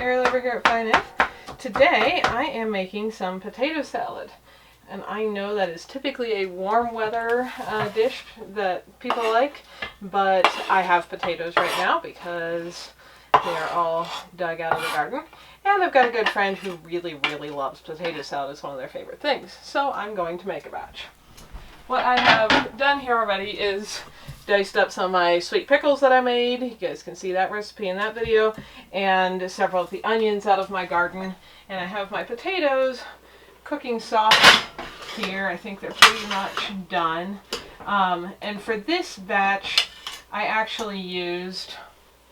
Ariel over here at Fine F. Today I am making some potato salad. And I know that is typically a warm weather dish that people like, but I have potatoes right now because they are all dug out of the garden. And I've got a good friend who really, really loves potato salad. It's one of their favorite things. So I'm going to make a batch. What I have done here already is diced up some of my sweet pickles that I made. You guys can see that recipe in that video. And several of the onions out of my garden. And I have my potatoes cooking soft here. I think they're pretty much done. And for this batch, I actually used,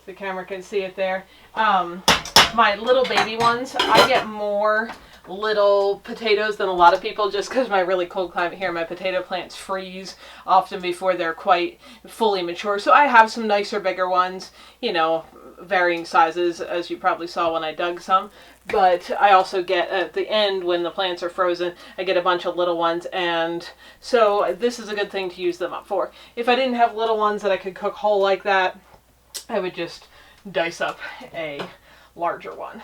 the camera can see it there, my little baby ones. I get more little potatoes than a lot of people just because my really cold climate here, my potato plants freeze often before they're quite fully mature. So I have some nicer, bigger ones, you know, varying sizes, as you probably saw when I dug some. But I also get, at the end when the plants are frozen, I get a bunch of little ones, and so this is a good thing to use them up for. If I didn't have little ones that I could cook whole like that, I would just dice up a larger one.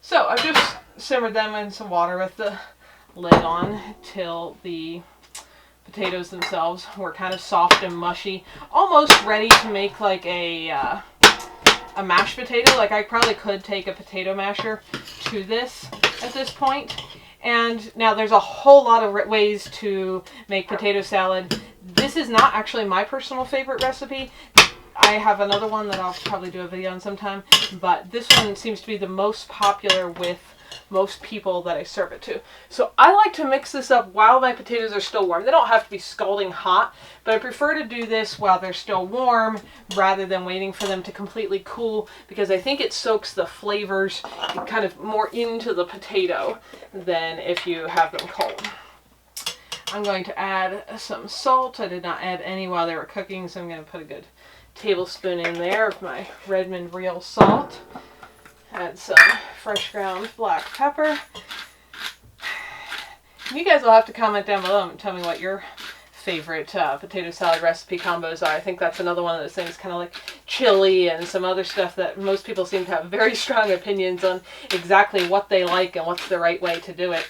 So I've just simmered them in some water with the lid on till the potatoes themselves were kind of soft and mushy, almost ready to make like a mashed potato. Like I probably could take a potato masher to this at this point. And now there's a whole lot of ways to make potato salad. This is not actually my personal favorite recipe. I have another one that I'll probably do a video on sometime, but this one seems to be the most popular with most people that I serve it to. So I like to mix this up while my potatoes are still warm. They don't have to be scalding hot, but I prefer to do this while they're still warm rather than waiting for them to completely cool, because I think it soaks the flavors kind of more into the potato than if you have them cold. I'm going to add some salt. I did not add any while they were cooking, so I'm going to put a good tablespoon in there of my Redmond real salt. Add some fresh ground black pepper. You guys will have to comment down below and tell me what your favorite potato salad recipe combos are. I think that's another one of those things, kind of like chili and some other stuff that most people seem to have very strong opinions on exactly what they like and what's the right way to do it.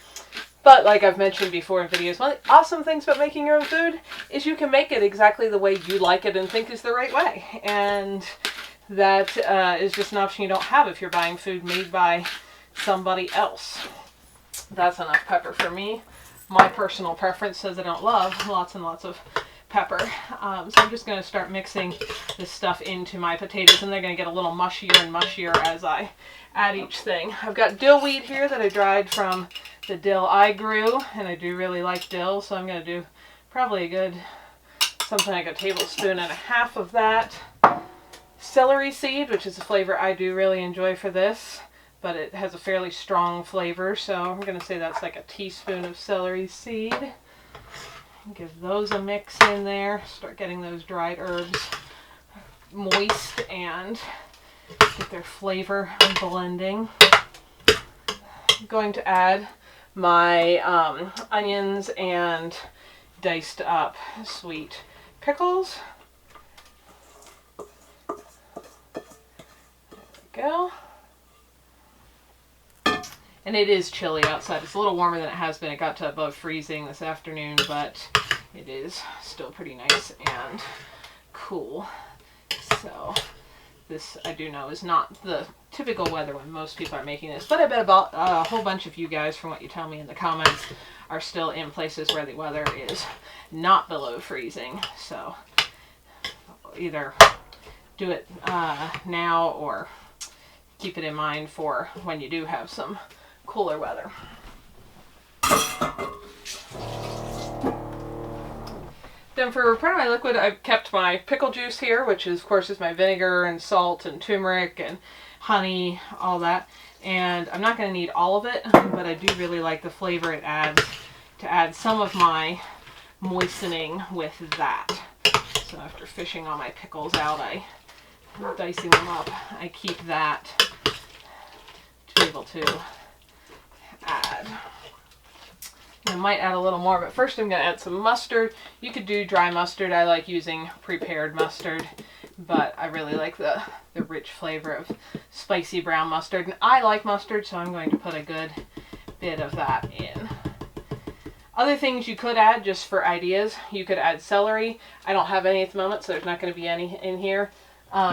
But like I've mentioned before in videos, one of the awesome things about making your own food is you can make it exactly the way you like it and think is the right way. And that is just an option you don't have if you're buying food made by somebody else. That's enough pepper for me. My personal preference says I don't love lots and lots of pepper. So I'm just going to start mixing this stuff into my potatoes, and they're going to get a little mushier and mushier as I add each thing. I've got dill weed here that I dried from the dill I grew, and I do really like dill, so I'm going to do probably a good, something like a tablespoon and a half of that. Celery seed, which is a flavor I do really enjoy for this, but it has a fairly strong flavor, so I'm going to say that's like a teaspoon of celery seed. Give those a mix in there. Start getting those dried herbs moist and get their flavor blending. I'm going to add my onions and diced up sweet pickles. Go. And it is chilly outside. It's a little warmer than it has been. It got to above freezing this afternoon, but it is still pretty nice and cool. So this, I do know, is not the typical weather when most people are making this, but I bet about a whole bunch of you guys, from what you tell me in the comments, are still in places where the weather is not below freezing. So either do it now or keep it in mind for when you do have some cooler weather. Then for part of my liquid, I've kept my pickle juice here, which is, of course, is my vinegar and salt and turmeric and honey, all that. And I'm not going to need all of it, but I do really like the flavor it adds to add some of my moistening with that. So after fishing all my pickles out, dicing them up, I keep that to be able to add. I might add a little more, but first I'm going to add some mustard. You could do dry mustard. I like using prepared mustard but I really like the rich flavor of spicy brown mustard. And I like mustard, so I'm going to put a good bit of that in. Other things you could add, just for ideas, you could add celery. I don't have any at the moment, so there's not going to be any in here.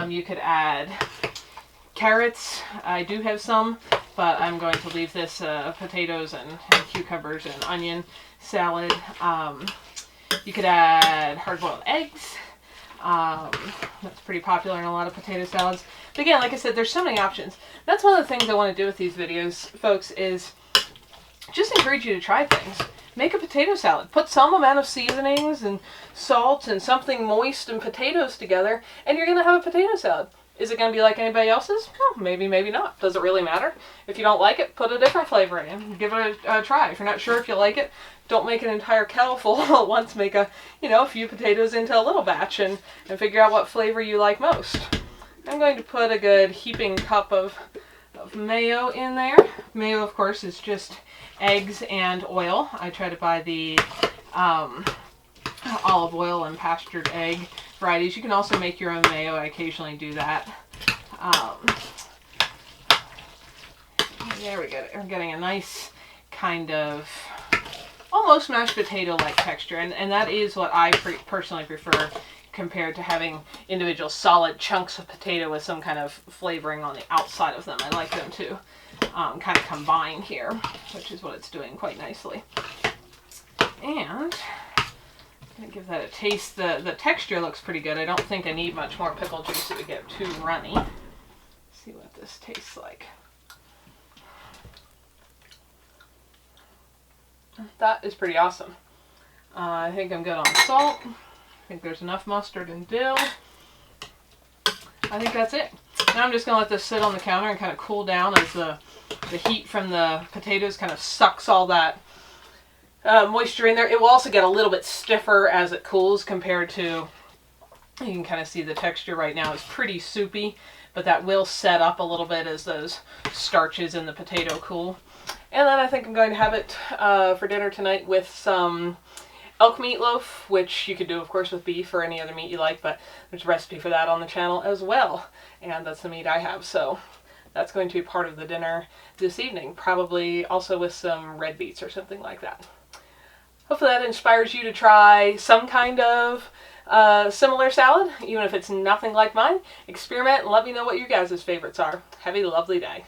You could add carrots. I do have some, but I'm going to leave this potatoes and cucumbers and onion salad. You could add hard-boiled eggs. That's pretty popular in a lot of potato salads. But again, like I said, there's so many options. That's one of the things I want to do with these videos, folks, is just encourage you to try things. Make a potato salad. Put some amount of seasonings and salt and something moist and potatoes together, and you're going to have a potato salad. Is it going to be like anybody else's? Well, maybe, maybe not. Does it really matter? If you don't like it, put a different flavor in. Give it a try. If you're not sure if you like it, don't make an entire kettle full at once. Make a few potatoes into a little batch and figure out what flavor you like most. I'm going to put a good heaping cup of mayo in there. Mayo, of course, is just eggs and oil. I try to buy the olive oil and pastured egg varieties. You can also make your own mayo. I occasionally do that. There we go. We're getting a nice kind of almost mashed potato-like texture, and that is what I personally prefer compared to having individual solid chunks of potato with some kind of flavoring on the outside of them. I like them to kind of combine here, which is what it's doing quite nicely. And I'm going to give that a taste. The texture looks pretty good. I don't think I need much more pickle juice. It would get too runny. Let's see what this tastes like. That is pretty awesome. I think I'm good on salt. I think there's enough mustard and dill. I think that's it. Now I'm just going to let this sit on the counter and kind of cool down as the heat from the potatoes kind of sucks all that moisture in there. It will also get a little bit stiffer as it cools compared to, you can kind of see the texture right now is pretty soupy, but that will set up a little bit as those starches in the potato cool. And then I think I'm going to have it for dinner tonight with some elk meatloaf, which you could do, of course, with beef or any other meat you like, but there's a recipe for that on the channel as well. And that's the meat I have, so that's going to be part of the dinner this evening, probably also with some red beets or something like that. Hopefully that inspires you to try some kind of similar salad, even if it's nothing like mine. Experiment and let me know what you guys' favorites are. Have a lovely day.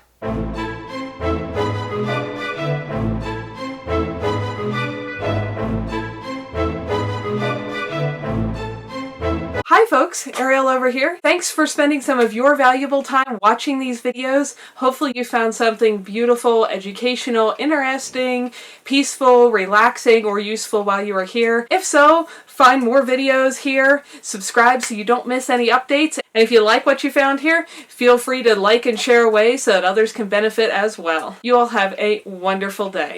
Hi folks, Ariel over here. Thanks for spending some of your valuable time watching these videos. Hopefully you found something beautiful, educational, interesting, peaceful, relaxing, or useful while you are here. If so, find more videos here, subscribe so you don't miss any updates, and if you like what you found here, feel free to like and share away so that others can benefit as well. You all have a wonderful day.